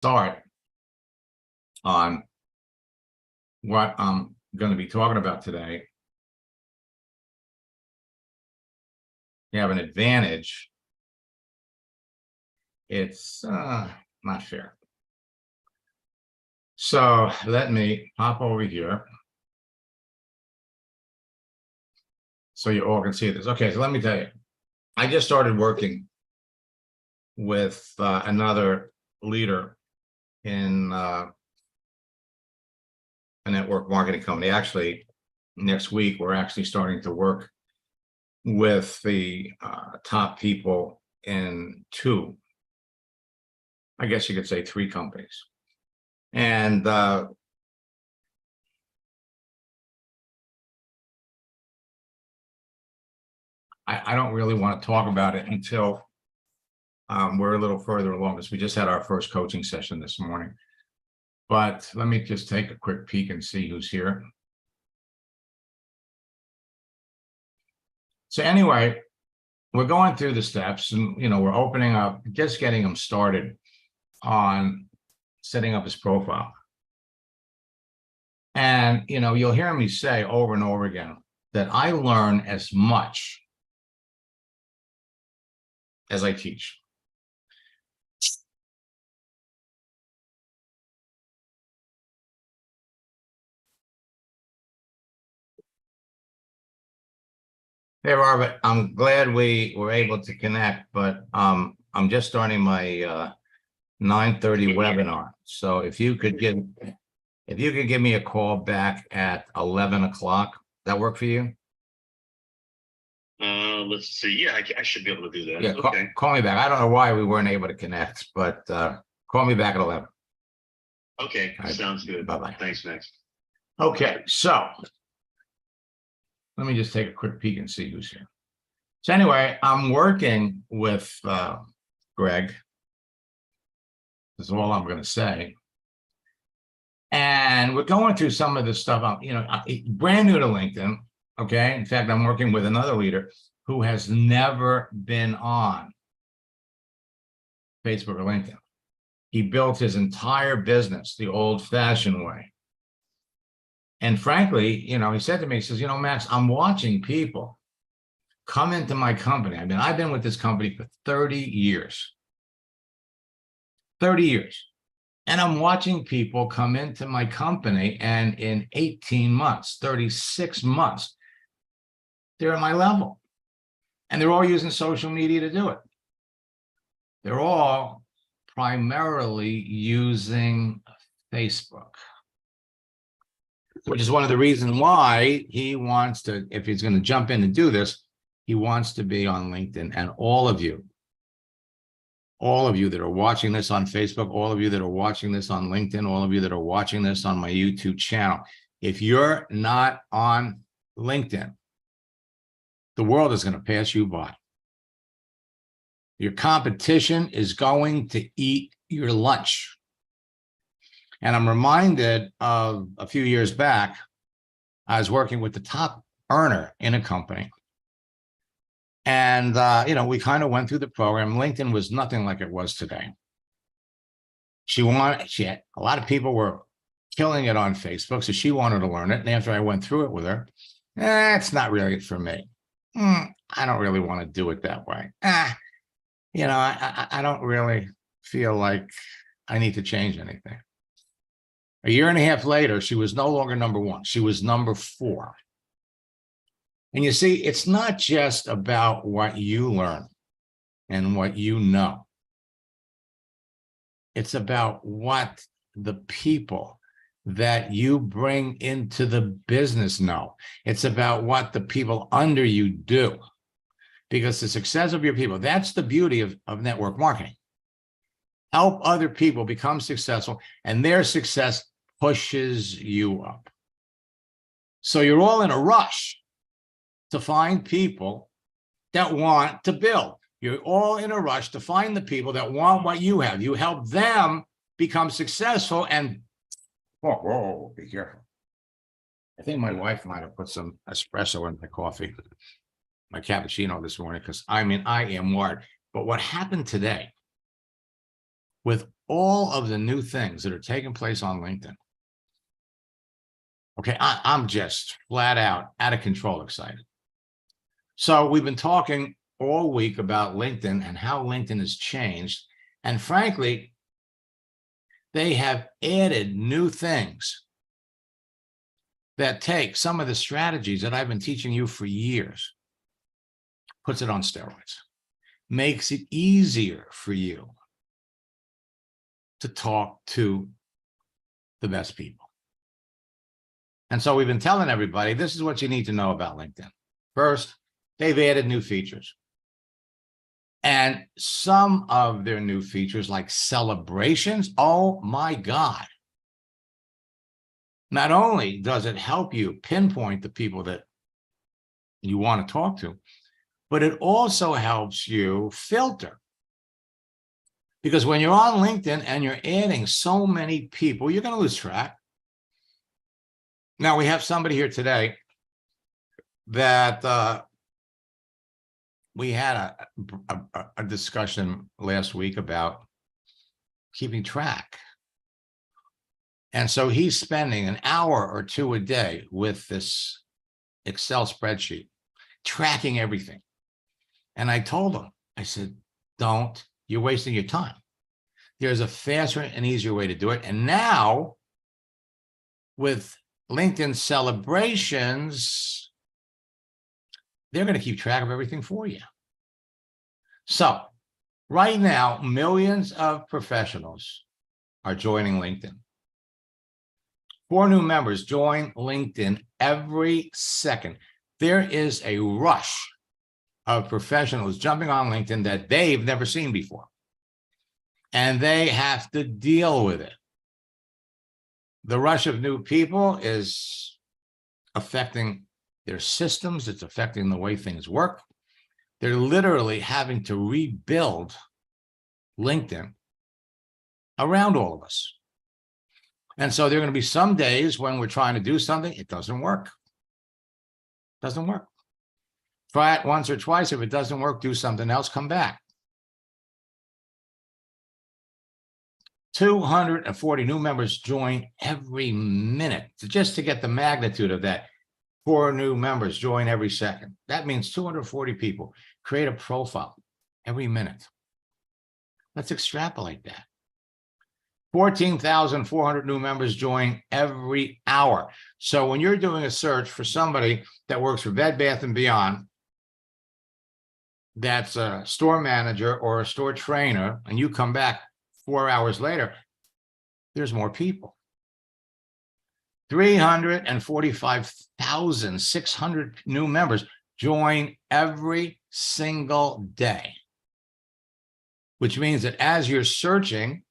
start on what I'm going to be talking about today. You have an advantage. It's not fair. So let me hop over here so you all can see this. Okay, so let me tell you, I just started working with another leader in a network marketing company. Actually, next week, we're actually starting to work with the top people in two, I guess you could say 3 companies. And I don't really want to talk about it until we're a little further along, because we just had our first coaching session this morning. But let me just take a quick peek and see who's here. So anyway, we're going through the steps, and we're opening up, just getting them started on setting up his profile. And you'll hear me say over and over again that I learn as much as I teach. Hey, Robert, I'm glad we were able to connect, but I'm just starting my 9:30 webinar. So if you could give me a call back at 11 o'clock, that work for you? Let's see. Yeah, I should be able to do that. Yeah, okay. Call me back. I don't know why we weren't able to connect, but call me back at 11. Okay, right. Sounds good. Bye-bye. Thanks, Max. Okay, so let me just take a quick peek and see who's here. So anyway, I'm working with Greg. That's all I'm going to say. And we're going through some of this stuff. Brand new to LinkedIn. Okay. In fact, I'm working with another leader who has never been on Facebook or LinkedIn. He built his entire business the old-fashioned way. And frankly, he said to me, he says, Max, I'm watching people come into my company. I mean, I've been with this company for 30 years. 30 years. And I'm watching people come into my company, and in 18 months, 36 months, they're at my level. And they're all using social media to do it. They're all primarily using Facebook, which is one of the reasons why he wants to, if he's going to jump in and do this, he wants to be on LinkedIn. And all of you that are watching this on Facebook, all of you that are watching this on LinkedIn, all of you that are watching this on my YouTube channel, if you're not on LinkedIn, the world is going to pass you by. Your competition is going to eat your lunch. And I'm reminded of a few years back, I was working with the top earner in a company. And, we kind of went through the program. LinkedIn was nothing like it was today. She had a lot of people were killing it on Facebook, so she wanted to learn it. And after I went through it with her, it's not really for me. I don't really want to do it that way. I don't really feel like I need to change anything. A year and a half later, she was no longer number 1. She was number 4. And you see, it's not just about what you learn and what you know. It's about what the people that you bring into the business know. It's about what the people under you do. Because the success of your people, that's the beauty of network marketing. Help other people become successful, and their success pushes you up. So you're all in a rush to find people that want to build. You're all in a rush to find the people that want what you have. You help them become successful, and whoa, be careful. I think my wife might have put some espresso in my coffee, my cappuccino this morning, because I am wired. But what happened today with all of the new things that are taking place on LinkedIn. Okay, I'm just flat out of control excited. So we've been talking all week about LinkedIn and how LinkedIn has changed. And frankly, they have added new things that take some of the strategies that I've been teaching you for years, puts it on steroids, makes it easier for you to talk to the best people. And so we've been telling everybody, this is what you need to know about LinkedIn. First, they've added new features. And some of their new features, like celebrations, oh my God. Not only does it help you pinpoint the people that you want to talk to, but it also helps you filter. Because when you're on LinkedIn and you're adding so many people, you're going to lose track. Now, we have somebody here today that we had a discussion last week about keeping track. And so he's spending an hour or two a day with this Excel spreadsheet, tracking everything. And I told him, I said, don't, you're wasting your time. There's a faster and easier way to do it. And now with LinkedIn celebrations, they're going to keep track of everything for you. So right now, millions of professionals are joining LinkedIn. 4 new members join LinkedIn every second. There is a rush of professionals jumping on LinkedIn that they've never seen before. And they have to deal with it. The rush of new people is affecting their systems. It's affecting the way things work. They're literally having to rebuild LinkedIn around all of us. And so there are going to be some days when we're trying to do something, it doesn't work. Doesn't work. Try it once or twice. If it doesn't work, do something else, come back. 240 new members join every minute. Just to get the magnitude of that, 4 new members join every second. That means 240 people create a profile every minute. Let's extrapolate that. 14,400 new members join every hour. So when you're doing a search for somebody that works for Bed Bath & Beyond, that's a store manager or a store trainer, and you come back 4 hours later, there's more people. 345,600 new members join every single day, which means that as you're searching,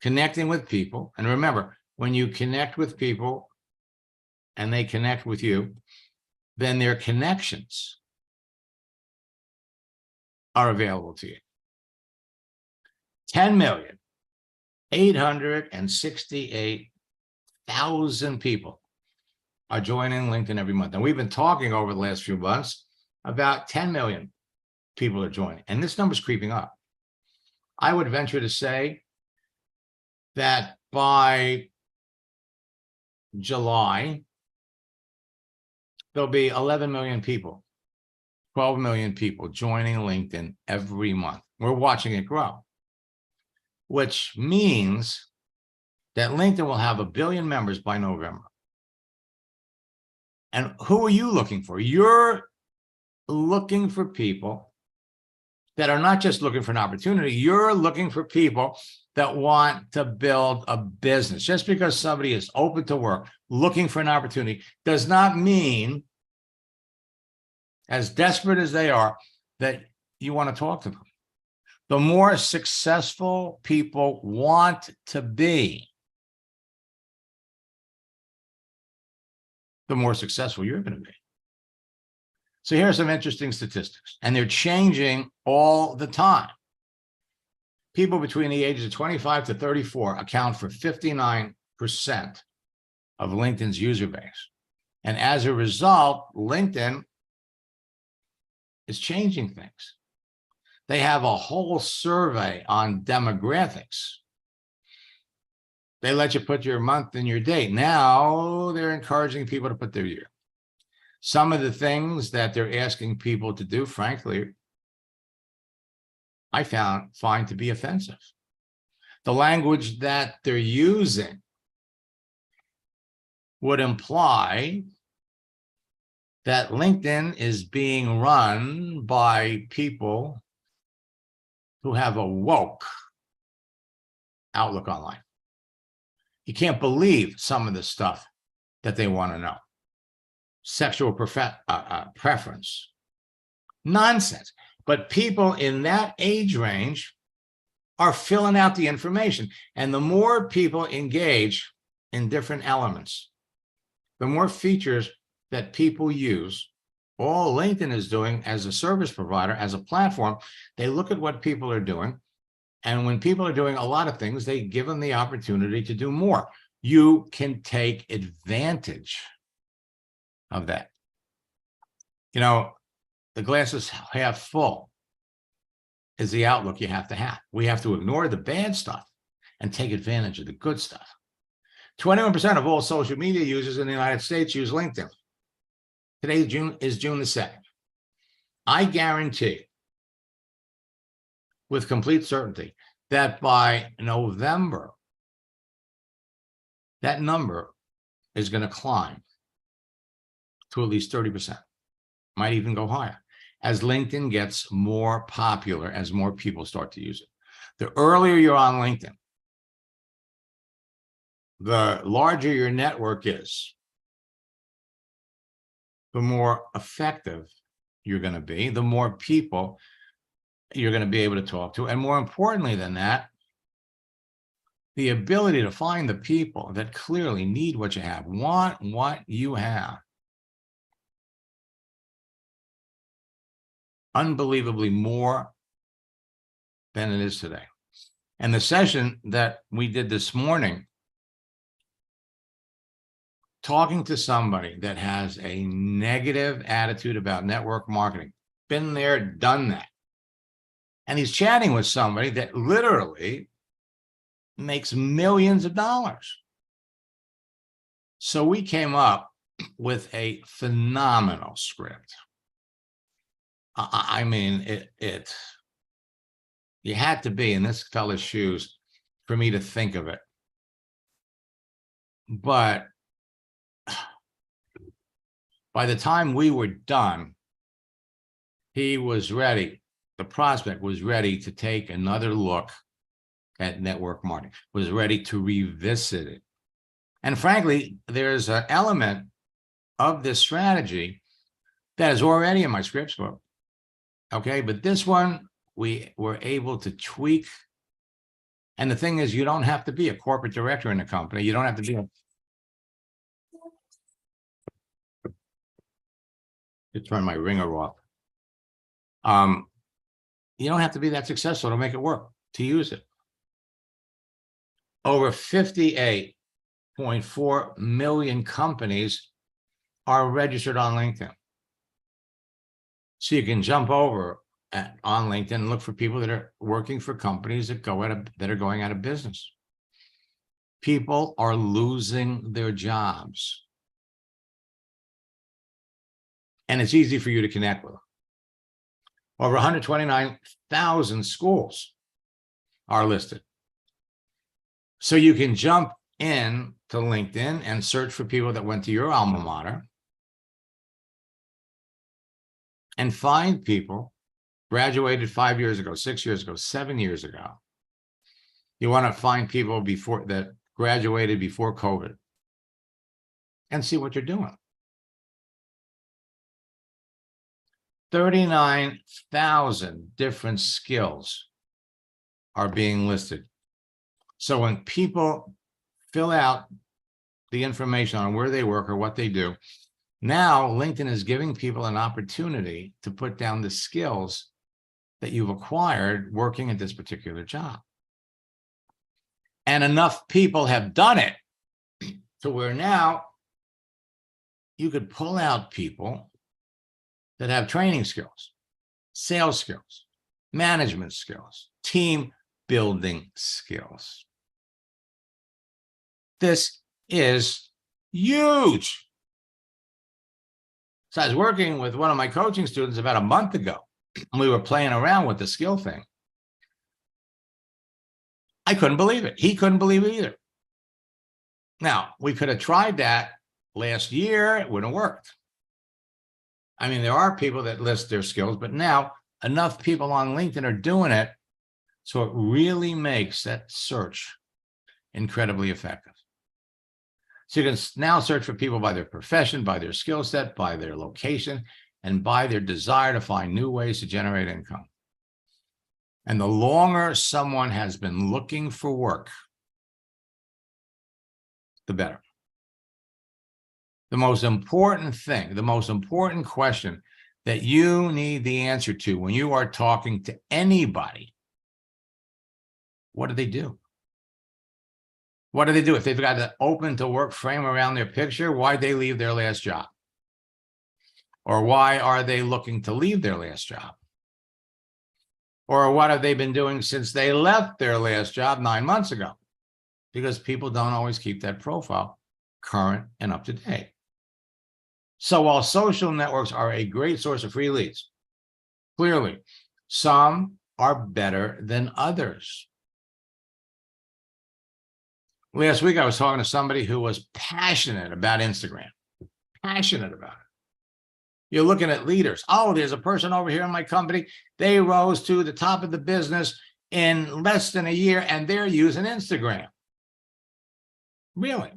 connecting with people, and remember, when you connect with people and they connect with you, then their connections are available to you. 10,868,000 people are joining LinkedIn every month. And we've been talking over the last few months about 10 million people are joining, and this number's creeping up. I would venture to say that by July, there'll be 11 million people, 12 million people joining LinkedIn every month. We're watching it grow, which means that LinkedIn will have 1 billion members by November. And who are you looking for? You're looking for people that are not just looking for an opportunity. You're looking for people that want to build a business. Just because somebody is open to work, looking for an opportunity, does not mean, as desperate as they are, that you want to talk to them. The more successful people want to be, the more successful you're going to be. So here are some interesting statistics, and they're changing all the time. People between the ages of 25 to 34 account for 59% of LinkedIn's user base. And as a result, LinkedIn is changing things. They have a whole survey on demographics. They let you put your month and your date. Now they're encouraging people to put their year. Some of the things that they're asking people to do, frankly, I find to be offensive. The language that they're using would imply that LinkedIn is being run by people who have a woke outlook on life. You can't believe some of the stuff that they want to know. Sexual preference. Nonsense. But people in that age range are filling out the information. And the more people engage in different elements, the more features that people use. All LinkedIn is doing as a service provider, as a platform, they look at what people are doing. And when people are doing a lot of things, they give them the opportunity to do more. You can take advantage of that. You know, the glass is half full is the outlook you have to have. We have to ignore the bad stuff and take advantage of the good stuff. 21% of all social media users in the United States use LinkedIn. Today is June the 2nd. I guarantee with complete certainty that by November, that number is going to climb to at least 30%, might even go higher, as LinkedIn gets more popular, as more people start to use it. The earlier you're on LinkedIn, the larger your network is, the more effective you're going to be, the more people you're going to be able to talk to. And more importantly than that, the ability to find the people that clearly need what you have, want what you have. Unbelievably more than it is today. And the session that we did this morning, talking to somebody that has a negative attitude about network marketing, been there, done that. And he's chatting with somebody that literally makes millions of dollars. So we came up with a phenomenal script. I mean, you had to be in this fella's shoes for me to think of it. But by the time we were done, he was ready. The prospect was ready to take another look at network marketing, was ready to revisit it. And frankly, there's an element of this strategy that is already in my scripts book. Okay, but this one we were able to tweak. And the thing is, you don't have to be a corporate director in a company. You don't have to be to turn my ringer off. You don't have to be that successful to make it work, to use it. Over 58.4 million companies are registered on LinkedIn. So you can jump over on LinkedIn and look for people that are working for companies that are going out of business. People are losing their jobs. And it's easy for you to connect with them. Over 129,000 schools are listed. So you can jump in to LinkedIn and search for people that went to your alma mater and find people graduated 5 years ago, 6 years ago, 7 years ago. You want to find people before that graduated before COVID and see what you're doing. 39,000 different skills are being listed. So when people fill out the information on where they work or what they do, now LinkedIn is giving people an opportunity to put down the skills that you've acquired working at this particular job. And enough people have done it to where now you could pull out people that have training skills, sales skills, management skills, team building skills. This is huge. So I was working with one of my coaching students about a month ago, and we were playing around with the skill thing. I couldn't believe it. He couldn't believe it either. Now, we could have tried that last year. It wouldn't have worked. I mean, there are people that list their skills, but now enough people on LinkedIn are doing it. So it really makes that search incredibly effective. So you can now search for people by their profession, by their skill set, by their location, and by their desire to find new ways to generate income. And the longer someone has been looking for work, the better. The most important thing, the most important question that you need the answer to when you are talking to anybody, what do they do? What do they do? If they've got an open to work frame around their picture, why'd they leave their last job? Or why are they looking to leave their last job? Or what have they been doing since they left their last job 9 months ago? Because people don't always keep that profile current and up to date. So while social networks are a great source of free leads, clearly, some are better than others. Last week, I was talking to somebody who was passionate about Instagram, passionate about it. You're looking at leaders. Oh, there's a person over here in my company. They rose to the top of the business in less than a year, and they're using Instagram. Really?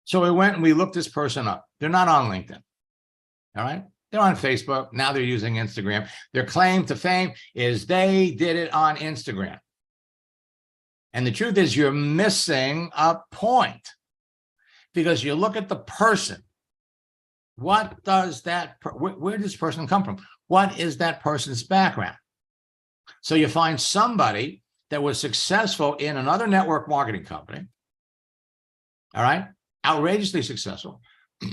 So we went and we looked this person up. They're not on LinkedIn. All right? They're on Facebook. Now they're using Instagram. Their claim to fame is they did it on Instagram. And the truth is you're missing a point, because you look at the person. What does that, where does this person come from? What is that person's background? So you find somebody that was successful in another network marketing company, all right, outrageously successful.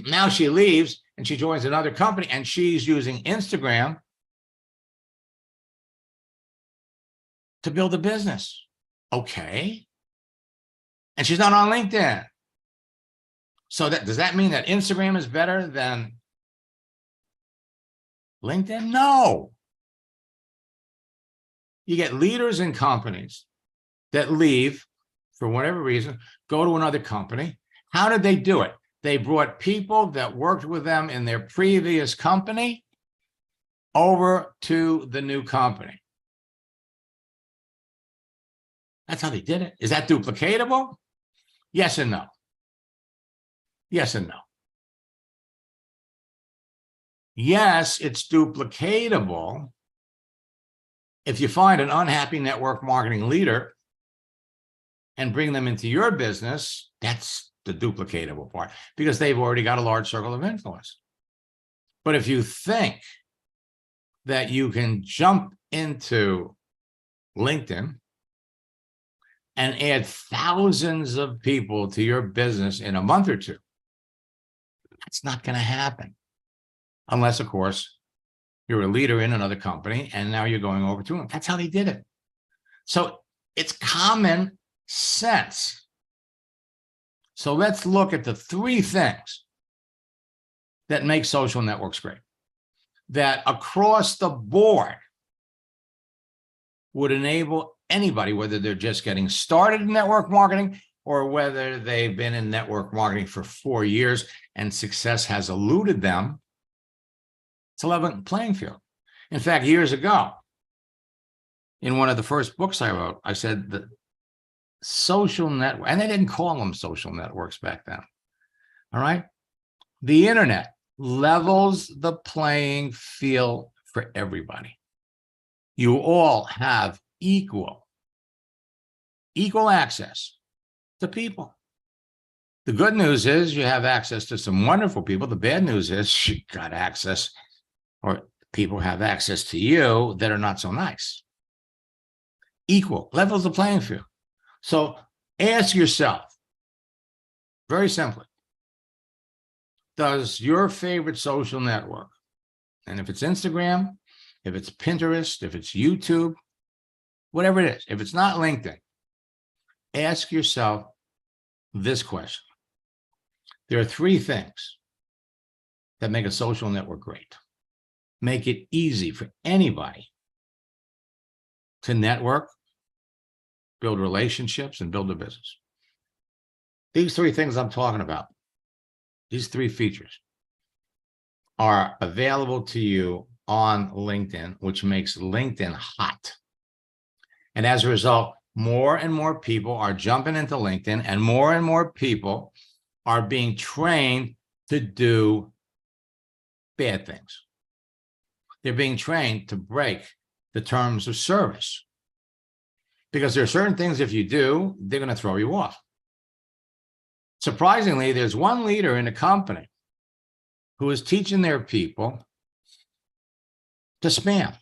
Now she leaves and she joins another company and she's using Instagram to build a business. Okay. And she's not on LinkedIn. So does that mean that Instagram is better than LinkedIn? No. You get leaders in companies that leave for whatever reason, go to another company. How did they do it? They brought people that worked with them in their previous company over to the new company. That's how they did it. Is that duplicatable? Yes and no. Yes and no. Yes, it's duplicatable if you find an unhappy network marketing leader and bring them into your business. That's the duplicatable part, because they've already got a large circle of influence. But if you think that you can jump into LinkedIn and add thousands of people to your business in a month or two, that's not going to happen. Unless, of course, you're a leader in another company and now you're going over to them. That's how they did it. So it's common sense. So let's look at the three things that make social networks great, that across the board would enable anybody, whether they're just getting started in network marketing or whether they've been in network marketing for 4 years and success has eluded them, it's a level playing field. In fact, years ago, in one of the first books I wrote, I said that social network, and they didn't call them social networks back then. All right. The internet levels the playing field for everybody. You all have equal access to people. The good news is you have access to some wonderful people. The bad news is you got access, or people have access to you that are not so nice. Equal levels the playing field. So ask yourself, very simply, does your favorite social network, and if it's Instagram, if it's Pinterest, if it's YouTube, whatever it is, if it's not LinkedIn, ask yourself this question. There are three things that make a social network great. Make it easy for anybody to network, build relationships, and build a business. These three things I'm talking about, these three features, are available to you on LinkedIn, which makes LinkedIn hot. And as a result, more and more people are jumping into LinkedIn, and more people are being trained to do bad things. They're being trained to break the terms of service. Because there are certain things, if you do, they're going to throw you off. Surprisingly, there's one leader in a company who is teaching their people to spam.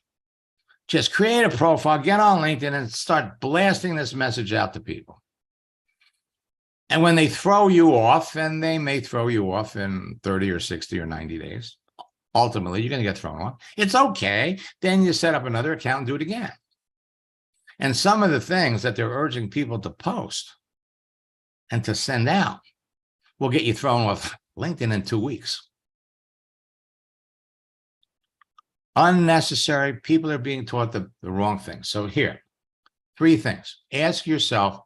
Just create a profile, get on LinkedIn, and start blasting this message out to people. And when they throw you off, and they may throw you off in 30 or 60 or 90 days, ultimately, you're going to get thrown off. It's okay. Then you set up another account and do it again. And some of the things that they're urging people to post and to send out will get you thrown off LinkedIn in 2 weeks. Unnecessary. People are being taught the wrong things. So here, three things. Ask yourself,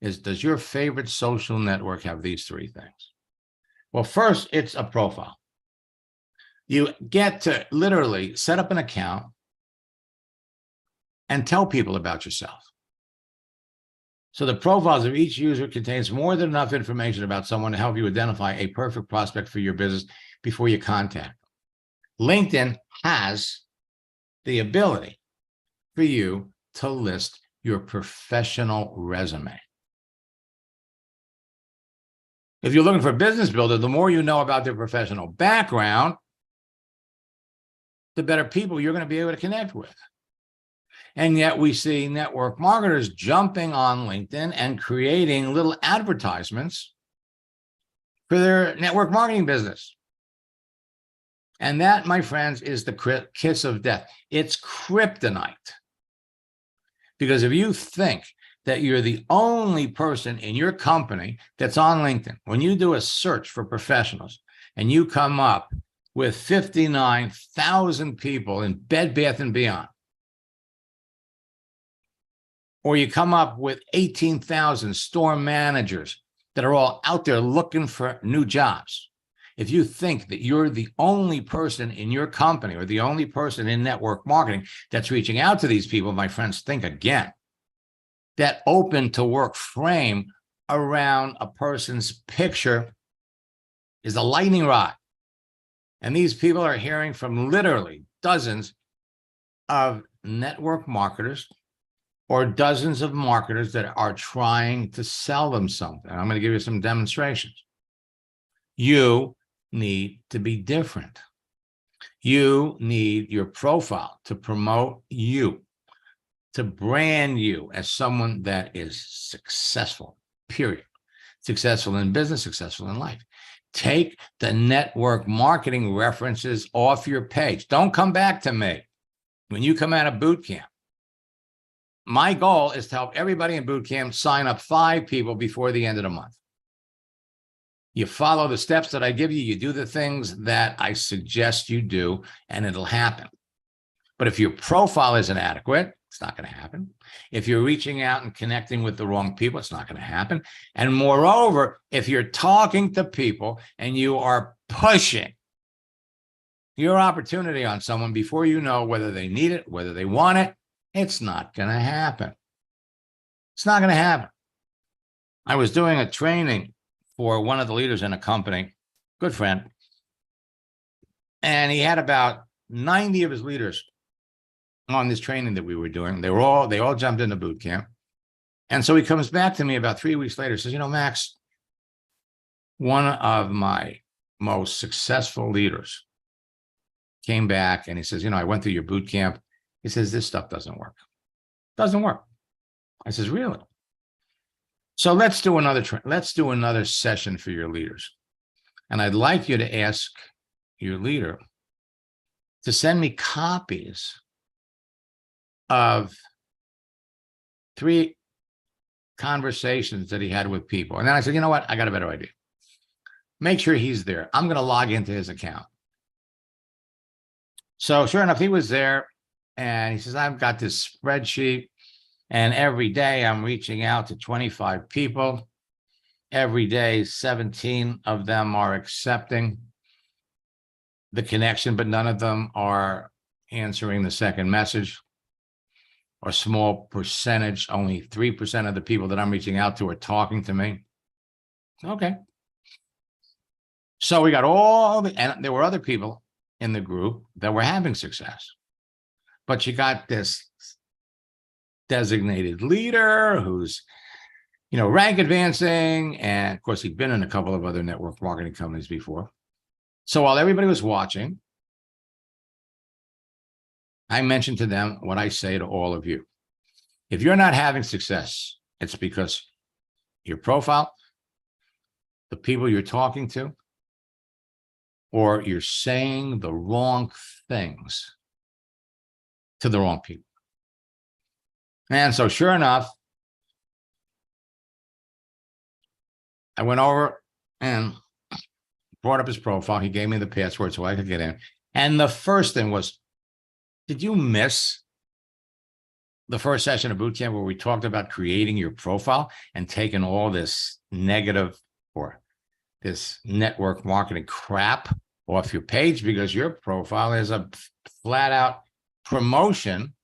does your favorite social network have these three things? Well, first, it's a profile. You get to literally set up an account and tell people about yourself. So the profiles of each user contains more than enough information about someone to help you identify a perfect prospect for your business before you contact them. LinkedIn has the ability for you to list your professional resume. If you're looking for a business builder, the more you know about their professional background, the better people you're going to be able to connect with. And yet we see network marketers jumping on LinkedIn and creating little advertisements for their network marketing business. And that, my friends, is the kiss of death. It's kryptonite. Because if you think that you're the only person in your company that's on LinkedIn, when you do a search for professionals and you come up with 59,000 people in Bed Bath & Beyond, or you come up with 18,000 store managers that are all out there looking for new jobs, if you think that you're the only person in your company or the only person in network marketing that's reaching out to these people, my friends, think again. That open to work frame around a person's picture is a lightning rod. And these people are hearing from literally dozens of network marketers or dozens of marketers that are trying to sell them something. I'm going to give you some demonstrations. You need to be different. You need your profile to promote you, to brand you as someone that is successful, period. Successful in business, successful in life. Take the network marketing references off your page. Don't come back to me when you come out of boot camp. My goal is to help everybody in boot camp sign up 5 people before the end of the month. You follow the steps that I give you, you do the things that I suggest you do, and it'll happen. But if your profile isn't adequate, it's not going to happen. If you're reaching out and connecting with the wrong people, it's not going to happen. And moreover, if you're talking to people and you are pushing your opportunity on someone before you know whether they need it, whether they want it, it's not going to happen. It's not going to happen. I was doing a training for one of the leaders in a company, good friend, and he had about 90 of his leaders on this training that we were doing. They all jumped into boot camp. And so he comes back to me about 3 weeks later, says, Max, one of my most successful leaders came back and he says, I went through your boot camp. He says, this stuff doesn't work. Doesn't work. I says, really? So let's do another session for your leaders. And I'd like you to ask your leader to send me copies of 3 conversations that he had with people. And then I said, you know what? I got a better idea. Make sure he's there. I'm going to log into his account. So sure enough, he was there and he says, I've got this spreadsheet and every day I'm reaching out to 25 people. Every day, 17 of them are accepting the connection, but none of them are answering the second message. Or a small percentage, only 3% of the people that I'm reaching out to are talking to me. Okay. So we got and there were other people in the group that were having success. But you got this designated leader who's, rank advancing. And of course, he'd been in a couple of other network marketing companies before. So while everybody was watching, I mentioned to them what I say to all of you. If you're not having success, it's because your profile, the people you're talking to, or you're saying the wrong things to the wrong people. And so sure enough, I went over and brought up his profile. He gave me the password so I could get in. And the first thing was, did you miss the first session of boot camp where we talked about creating your profile and taking all this negative or this network marketing crap off your page, because your profile is a flat out promotion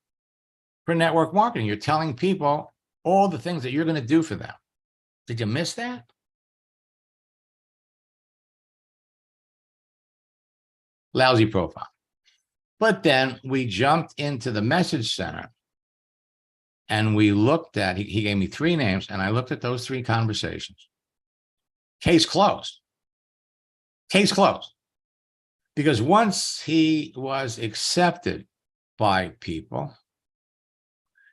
for network marketing. You're telling people all the things that you're going to do for them. Did you miss that? Lousy profile. But then we jumped into the message center and we looked at, he gave me 3 names and I looked at those 3 conversations. Case closed. Case closed. Because once he was accepted by people,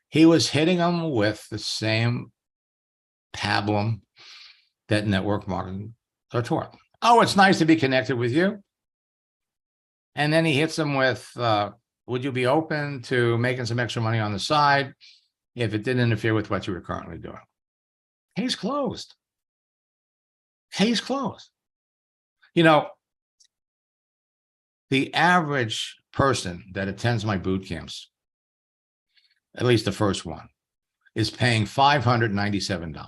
he was hitting them with the same pablum that network marketing are taught. Oh, it's nice to be connected with you. And then he hits them with, would you be open to making some extra money on the side if it didn't interfere with what you were currently doing? Case closed. Case closed. The average person that attends my boot camps, at least the first one, is paying $597.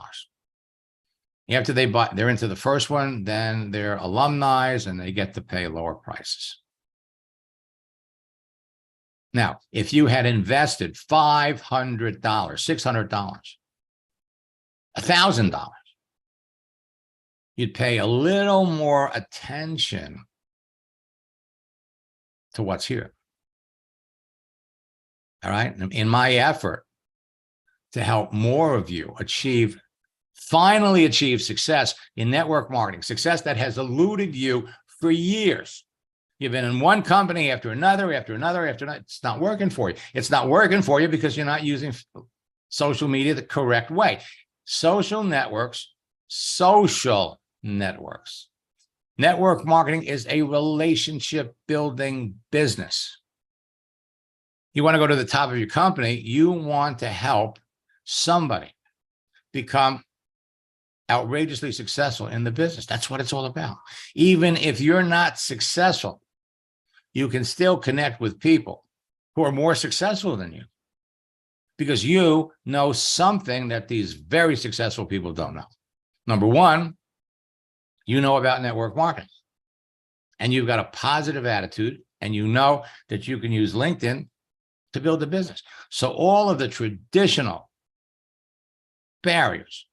After they're into the first one, then they're alumni and they get to pay lower prices. Now, if you had invested $500, $600, $1,000, you'd pay a little more attention to what's here. All right. In my effort to help more of you finally achieve success in network marketing, success that has eluded you for years. You've been in one company after another, after another, after another. It's not working for you. It's not working for you because you're not using social media the correct way. Social networks. Network marketing is a relationship building business. You want to go to the top of your company, you want to help somebody become outrageously successful in the business. That's what it's all about. Even if you're not successful, you can still connect with people who are more successful than you because you know something that these very successful people don't know. Number one, you know about network marketing and you've got a positive attitude and you know that you can use LinkedIn to build a business. So all of the traditional barriers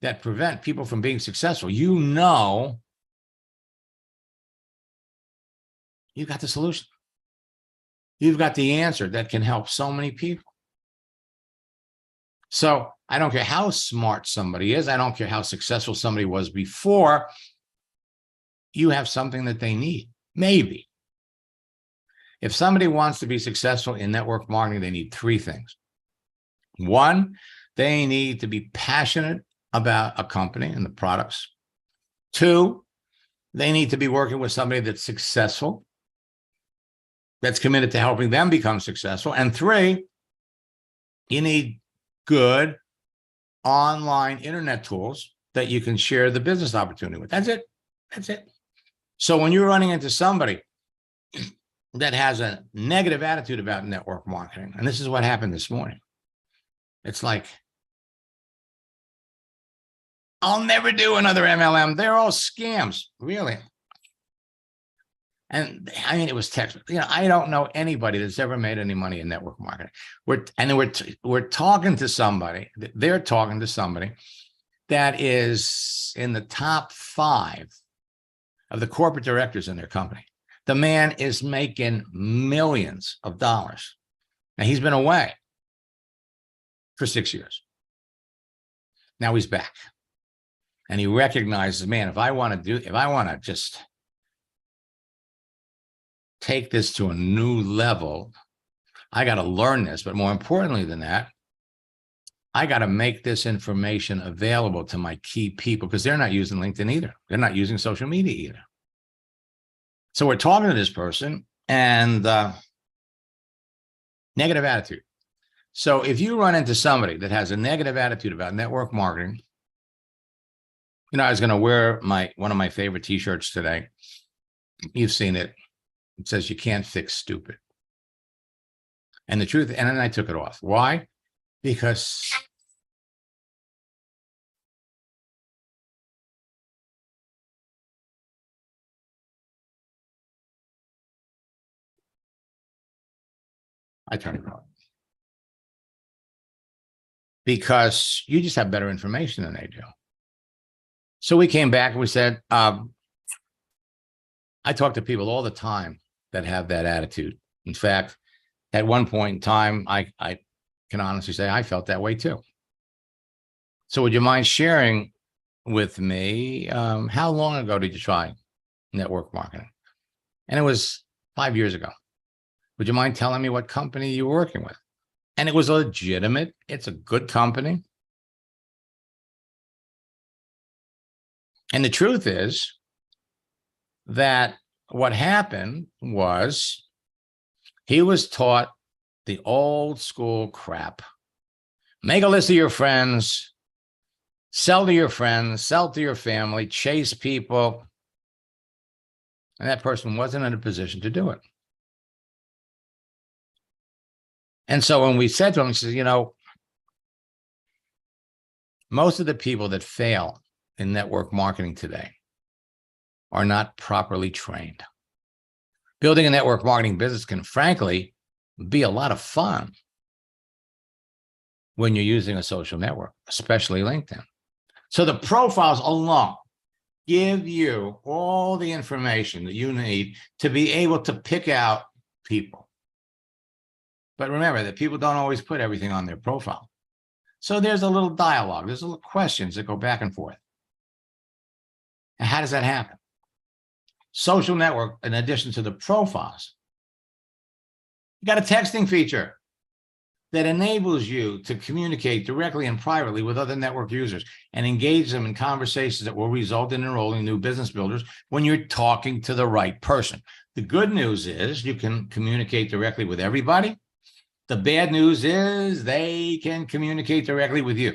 that prevent people from being successful, you got the solution. You've got the answer that can help so many people. So I don't care how smart somebody is. I don't care how successful somebody was before. You have something that they need. Maybe. If somebody wants to be successful in network marketing, they need 3 things. 1, they need to be passionate about a company and the products. 2, they need to be working with somebody that's successful, that's committed to helping them become successful. And 3, You need good online internet tools that you can share the business opportunity with. That's it. That's it. So when you're running into somebody that has a negative attitude about network marketing, and this is what happened this morning, it's like, I'll never do another MLM. They're all scams, really. And I mean, it was text. I don't know anybody that's ever made any money in network marketing. We're talking to somebody. They're talking to somebody that is in the top 5 of the corporate directors in their company. The man is making millions of dollars. Now he's been away for 6 years. Now he's back. And he recognizes, man, if I want to just take this to a new level, I got to learn this. But more importantly than that, I got to make this information available to my key people, because they're not using LinkedIn either. They're not using social media either. So we're talking to this person, and negative attitude. So if you run into somebody that has a negative attitude about network marketing, I was going to wear one of my favorite t-shirts today. You've seen it. It says, "You can't fix stupid." And the truth, and then I took it off. Why? Because I turn it on. Because you just have better information than they do. So we came back and we said, I talk to people all the time that have that attitude. In fact, at one point in time, I can honestly say I felt that way too. So would you mind sharing with me, how long ago did you try network marketing? And it was 5 years ago. Would you mind telling me what company you were working with? And it was legitimate. It's a good company. And the truth is that what happened was he was taught the old school crap. Make a list of your friends, sell to your friends, sell to your family, chase people. And that person wasn't in a position to do it. And so when we said to him, he says, most of the people that fail in network marketing today are not properly trained. Building a network marketing business can, frankly, be a lot of fun when you're using a social network, especially LinkedIn. So the profiles alone give you all the information that you need to be able to pick out people. But remember that people don't always put everything on their profile. So there's a little dialogue. There's little questions that go back and forth. And how does that happen? Social network, in addition to the profiles, you got a texting feature that enables you to communicate directly and privately with other network users and engage them in conversations that will result in enrolling new business builders when you're talking to the right person. The good news is you can communicate directly with everybody. The bad news is they can communicate directly with you.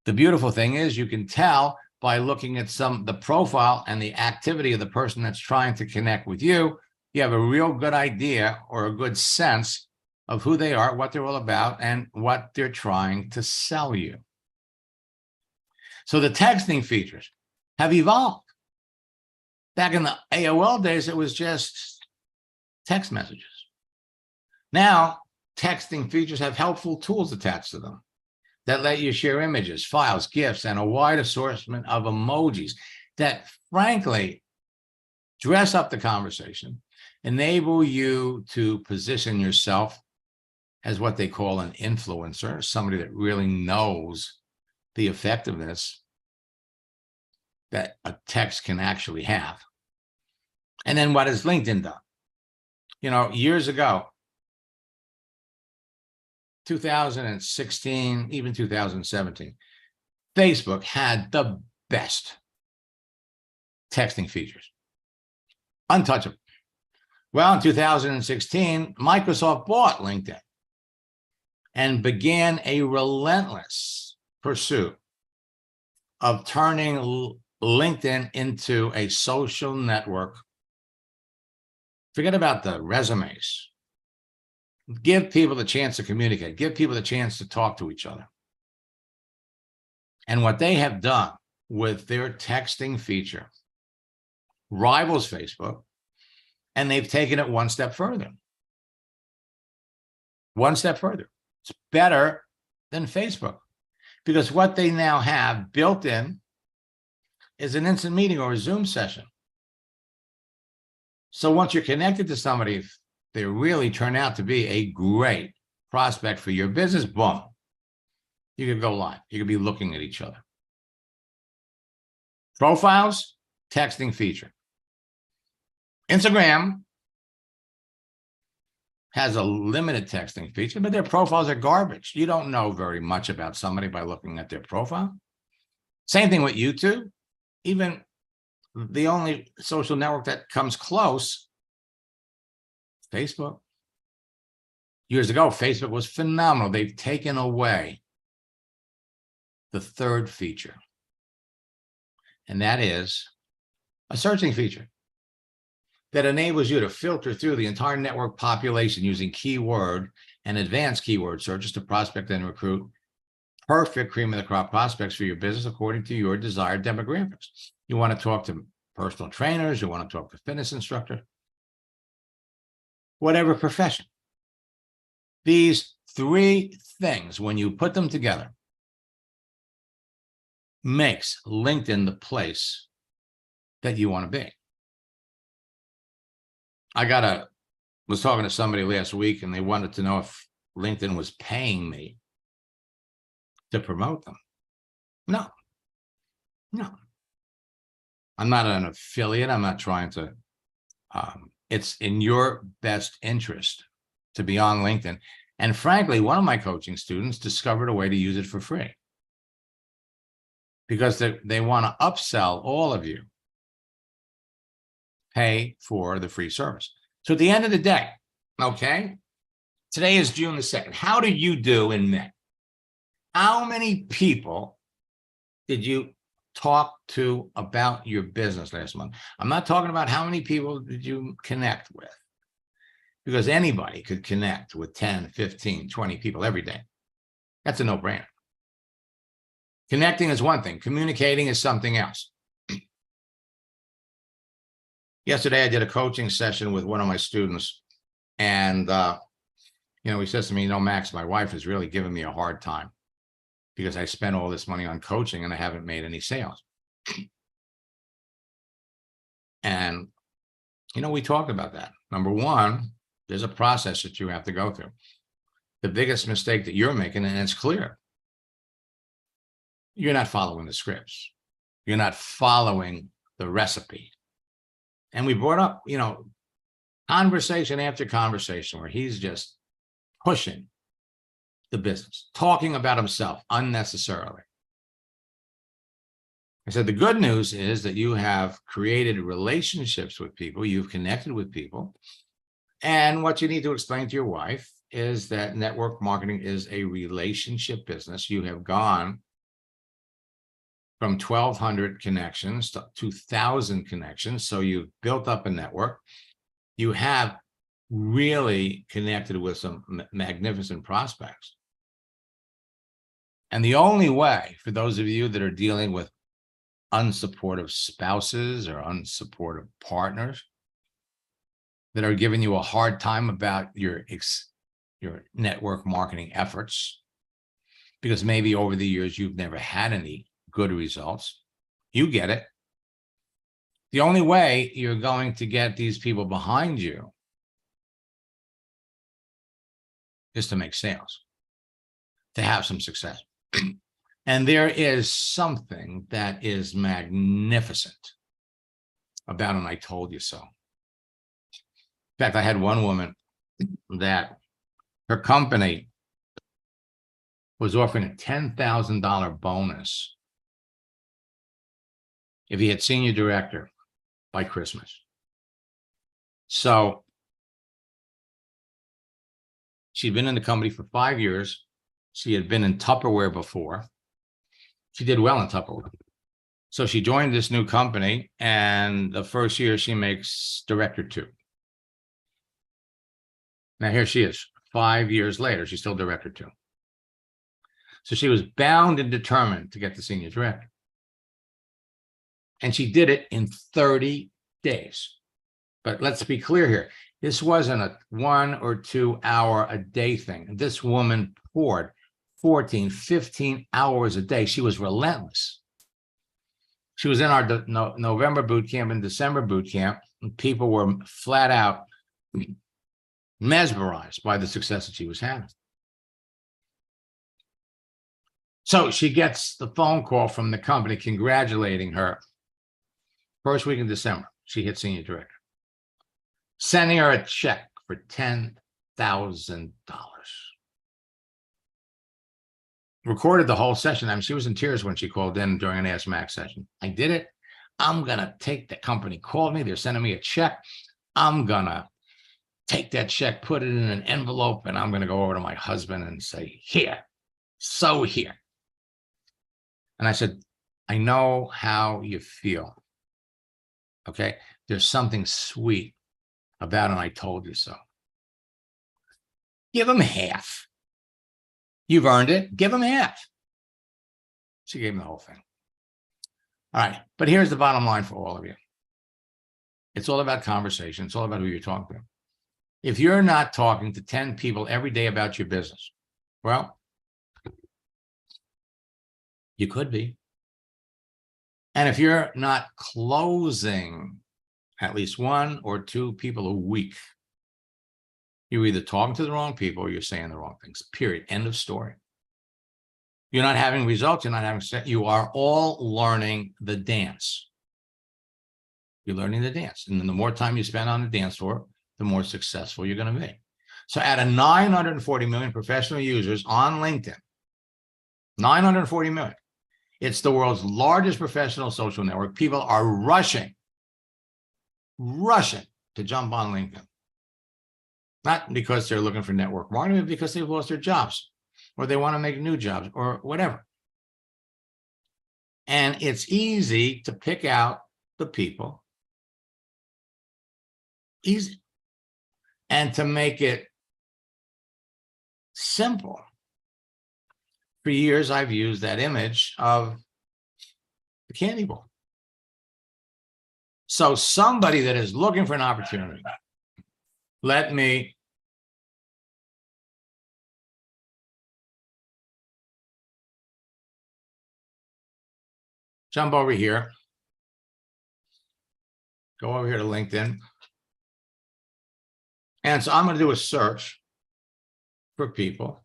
The beautiful thing is you can tell by looking at the profile and the activity of the person that's trying to connect with you. You have a real good idea or a good sense of who they are, what they're all about, and what they're trying to sell you. So the texting features have evolved. Back in the AOL days, it was just text messages. Now, texting features have helpful tools attached to them that let you share images, files, GIFs, and a wide assortment of emojis that, frankly, dress up the conversation, enable you to position yourself as what they call an influencer, somebody that really knows the effectiveness that a text can actually have. And then what has LinkedIn done? Years ago, 2016, even 2017, Facebook had the best texting features. Untouchable. Well, in 2016, Microsoft bought LinkedIn. and began a relentless pursuit of turning LinkedIn into a social network. Forget about the resumes. Give people the chance to communicate. Give people the chance to talk to each other. And what they have done with their texting feature rivals Facebook, and they've taken it one step further. One step further. It's better than Facebook, because what they now have built in is an instant meeting or a Zoom session. So once you're connected to somebody, if they really turn out to be a great prospect for your business, boom, you could go live. You could be looking at each other. Profiles, texting feature. Instagram has a limited texting feature, but their profiles are garbage. You don't know very much about somebody by looking at their profile. Same thing with YouTube. Even the only social network that comes close, Facebook. Years ago, Facebook was phenomenal. They've taken away the third feature, and that is a searching feature that enables you to filter through the entire network population using keyword and advanced keyword searches to prospect and recruit perfect cream of the crop prospects for your business according to your desired demographics. You want to talk to personal trainers, you want to talk to fitness instructor, whatever profession. These three things, when you put them together, makes LinkedIn the place that you want to be. I was talking to somebody last week, and they wanted to know if LinkedIn was paying me to promote them. No. I'm not an affiliate. I'm not trying to, it's in your best interest to be on LinkedIn. And frankly, one of my coaching students discovered a way to use it for free, because they want to upsell all of you, pay for the free service. So at the end of the day, okay, today is June the 2nd. How did you do in May? How many people did you talk to about your business last month? I'm not talking about how many people did you connect with, because anybody could connect with 10, 15, 20 people every day. That's a no-brainer. Connecting is one thing. Communicating is something else. Yesterday, I did a coaching session with one of my students, and he says to me, Max, my wife is really giving me a hard time because I spent all this money on coaching and I haven't made any sales. And, we talked about that. Number one, there's a process that you have to go through. The biggest mistake that you're making, and it's clear, you're not following the scripts. You're not following the recipe. And we brought up, conversation after conversation where he's just pushing the business, talking about himself unnecessarily. I said, the good news is that you have created relationships with people, you've connected with people. And what you need to explain to your wife is that network marketing is a relationship business. You have gone from 1,200 connections to 2,000 connections. So you've built up a network. You have really connected with some magnificent prospects. And the only way, for those of you that are dealing with unsupportive spouses or unsupportive partners that are giving you a hard time about your network marketing efforts, because maybe over the years you've never had any good results, you get it. The only way you're going to get these people behind you is to make sales, to have some success. And there is something that is magnificent about an I told you so. In fact, I had one woman that her company was offering a $10,000 bonus if he had senior director by Christmas. So she'd been in the company for 5 years. She had been in Tupperware before. She did well in Tupperware. So she joined this new company, and the first year she makes director 2. Now here she is, 5 years later, she's still director 2. So she was bound and determined to get the senior director. And she did it in 30 days. But let's be clear here. This wasn't a 1 or 2 hour a day thing. This woman poured 14, 15 hours a day. She was relentless. She was in our November boot camp and December boot camp, and people were flat out mesmerized by the success that she was having. So she gets the phone call from the company congratulating her. First week in December, she hit senior director, sending her a check for $10,000. Recorded the whole session. I mean, she was in tears when she called in during an Ask Max session. I did it. I'm going to take the company called me. They're sending me a check. I'm going to take that check, put it in an envelope, and I'm going to go over to my husband and say, here, so here. And I said, I know how you feel. Okay. There's something sweet about it, and I told you so. Give him half. You've earned it. Give him half. She gave him the whole thing. All right. But here's the bottom line for all of you. It's all about conversation. It's all about who you're talking to. If you're not talking to 10 people every day about your business, well, you could be. And if you're not closing at least 1 or 2 people a week, you're either talking to the wrong people or you're saying the wrong things, period. End of story. You're not having results. You're not having, you are all learning the dance. You're learning the dance. And then the more time you spend on the dance floor, the more successful you're going to be. So out of 940 million professional users on LinkedIn, 940 million, it's the world's largest professional social network. People are rushing to jump on LinkedIn. Not because they're looking for network marketing, but because they've lost their jobs or they want to make new jobs or whatever. And it's easy to pick out the people. Easy. And to make it simple. For years, I've used that image of the candy bar. So somebody that is looking for an opportunity, let me jump over here, go over here to LinkedIn. And so I'm going to do a search for people.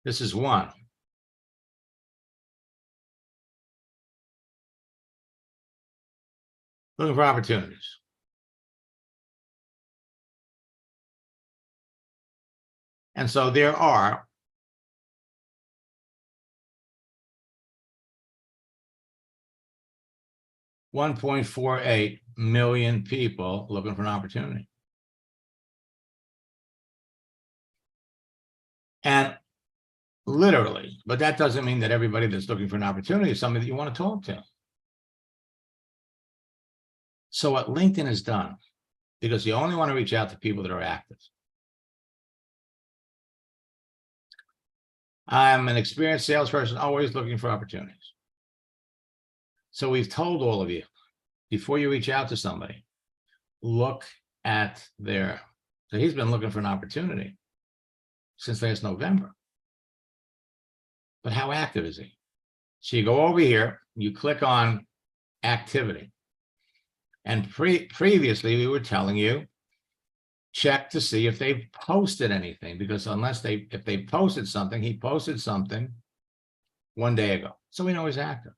This is one. Looking for opportunities. And so there are 1.48 million people looking for an opportunity. And literally, but that doesn't mean that everybody that's looking for an opportunity is somebody that you want to talk to. So what LinkedIn has done, because you only want to reach out to people that are active. I'm an experienced salesperson, always looking for opportunities. So we've told all of you, before you reach out to somebody, look at their, so he's been looking for an opportunity since last November. But how active is he? So you go over here, you click on activity. And previously we were telling you, check to see if they've posted anything, because if they posted something, he posted something 1 day ago. So we know he's active.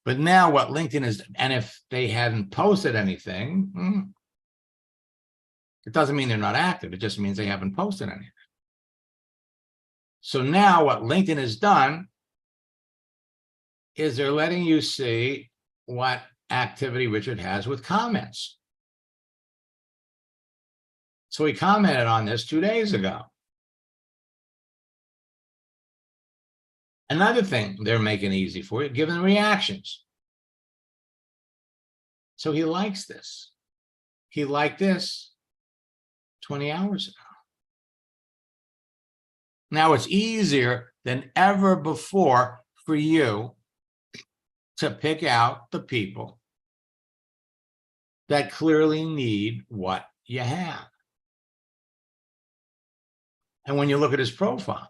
But now what LinkedIn is, and if they hadn't posted anything, it doesn't mean they're not active. It just means they haven't posted anything. So now what LinkedIn has done is they're letting you see what activity Richard has with comments. So he commented on this 2 days ago. Another thing they're making easy for you, giving reactions. So he likes this. He liked this 20 hours ago. Now it's easier than ever before for you to pick out the people that clearly need what you have. And when you look at his profile,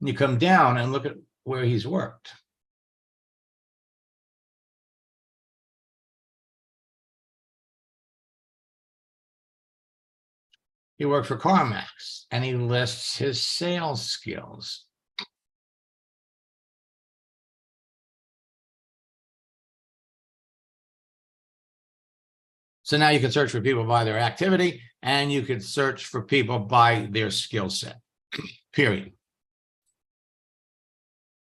you come down and look at where he's worked. He worked for CarMax, and he lists his sales skills. So now you can search for people by their activity, and you can search for people by their skill set, period.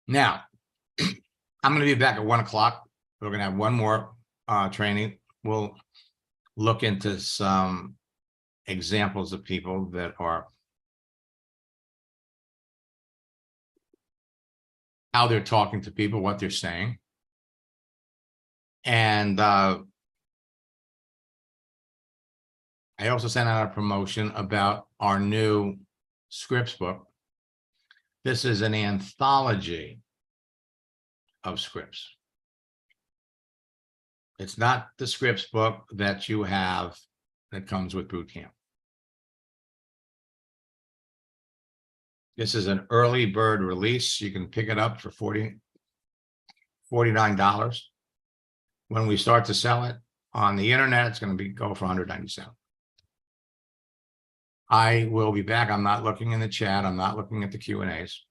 Now, I'm going to be back at 1 o'clock. We're going to have one more training. We'll look into some examples of people that are how they're talking to people, what they're saying. And I also sent out a promotion about our new scripts book. This is an anthology of scripts. It's not the scripts book that you have that comes with boot camp. This is an early bird release. You can pick it up for $49. When we start to sell it on the internet, it's going to go for $197. I will be back. I'm not looking in the chat. I'm not looking at the Q&As.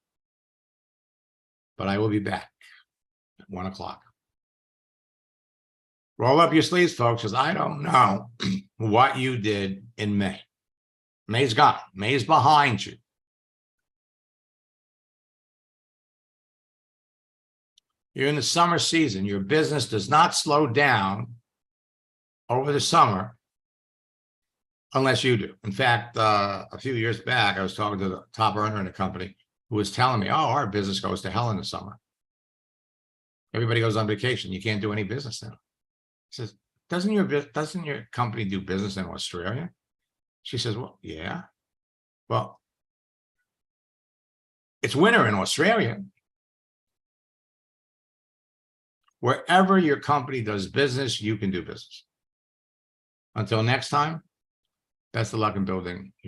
But I will be back at 1 o'clock. Roll up your sleeves, folks, because I don't know what you did in May. May's gone. May's behind you. You're in the summer season. Your business does not slow down over the summer unless you do. In fact, a few years back, I was talking to the top earner in a company who was telling me, oh, our business goes to hell in the summer. Everybody goes on vacation. You can't do any business now. He says, doesn't your company do business in Australia? She says, well, yeah. Well, it's winter in Australia. Wherever your company does business, you can do business. Until next time, best of luck in building your